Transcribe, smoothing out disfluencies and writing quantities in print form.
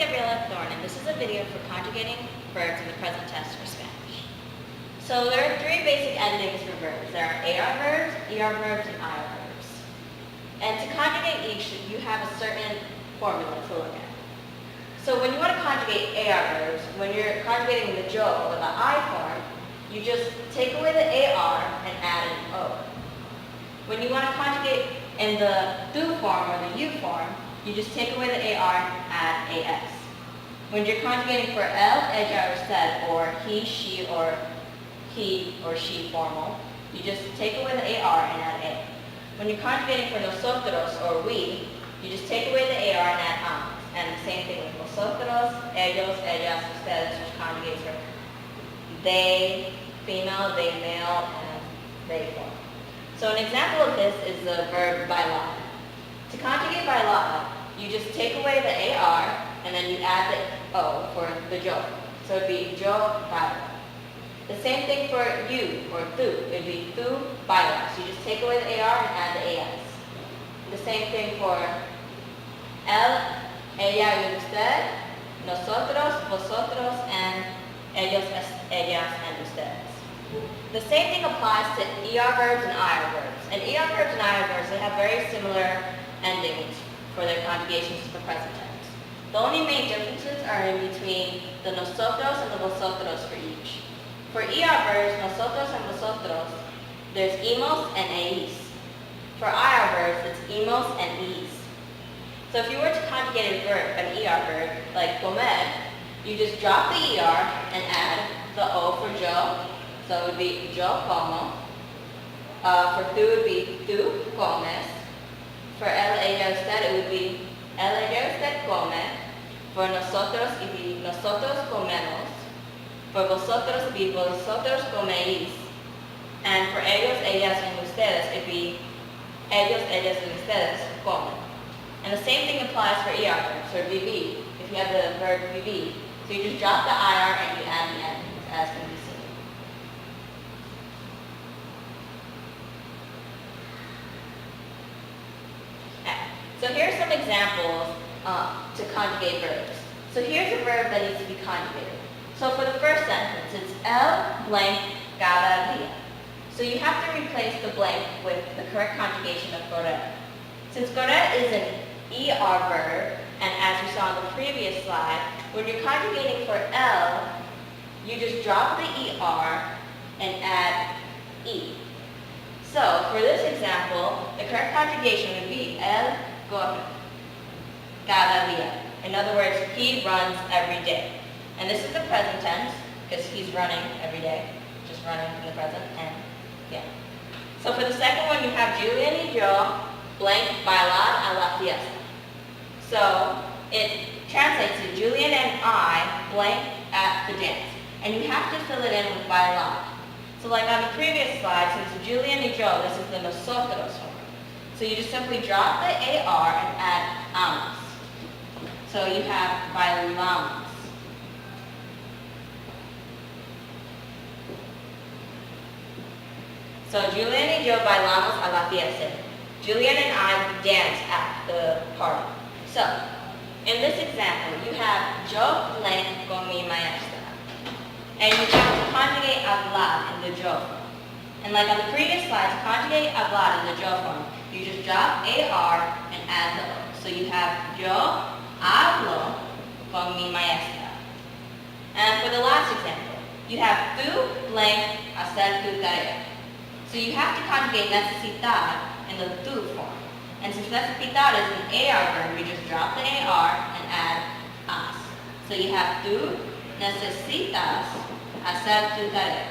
And this is a video for conjugating verbs in the present tense for Spanish. So there are three basic endings for verbs. There are AR verbs, ER verbs, and IR verbs. And to conjugate each, you have a certain formula to look at. So when you want to conjugate AR verbs, when you're conjugating the jo or the I form, you just take away the AR and add an O. When you want to conjugate in the do form or the U form, you just take away the AR and add AS. When you're conjugating for él, ella, or usted, or he, she, or she formal, you just take away the AR and add A. When you're conjugating for nosotros or we, you just take away the AR and add am. And the same thing with vosotros, ellos, ellas, ustedes, which conjugates for they, female, they, male, and they form. So an example of this is the verb bailar. To conjugate bailar, you just take away the AR and then you add the O for the jo. So it would be yo baila. The same thing for you or tú. It would be tú baila. So you just take away the AR and add the AS. The same thing for él, ella y usted, nosotros, vosotros, and ellos, ellas, and ustedes. The same thing applies to ER verbs and IR verbs. And ER verbs and IR verbs, they have very similar endings for their conjugations to the present tense. The only main differences are in between the nosotros and the vosotros for each. For ER verbs, nosotros and vosotros, there's imos and eis. For IR verbs, it's imos and eis. So if you were to conjugate a verb, an ER verb, like comer, you just drop the ER and add the O for yo. So it would be yo como. For tú, it would be tú comes. For él, ella, usted, it would be él, ella, usted come. For nosotros, it would be nosotros comemos. For vosotros, it would be vosotros coméis. And for ellos, ellas, and ustedes, it would be ellos, ellas, and ustedes comen. And the same thing applies for ER verbs, or VB, if you have the verb VB. So you just drop the IR and you add the N, as can be seen. So here are some examples to conjugate verbs. So here's a verb that needs to be conjugated. So for the first sentence, it's el blank cada día. So you have to replace the blank with the correct conjugation of correr. Since correr is an ER verb, and as we saw in the previous slide, when you're conjugating for el, you just drop the ER and add E. So for this example, the correct conjugation would be el corre cada día. In other words, he runs every day. And this is the present tense, because he's running every day. Just running in the present, and yeah. So for the second one, you have Julian y yo blank bailar a la fiesta. So it translates to Julian and I blank at the dance. And you have to fill it in with bailar. So like on the previous slide, since Julian y yo, this is the nosotros form. So you just simply drop the AR and add amos. So you have bailamos. So Julian y yo bailamos a la fiesta. Julian and I dance at the party. So, in this example, you have yo blank con mi maestra. And you have to conjugate hablar in the yo form. And like on the previous slide, to conjugate hablar in the yo form, you just drop AR and add the O. So you have yo hablo con mi maestra. And for the last example, you have tú blank hacer tu tarea. So you have to conjugate necesitar in the tú form. And since necesitar is an AR verb, you just drop the AR and add as. So you have tú necesitas hacer tu tarea.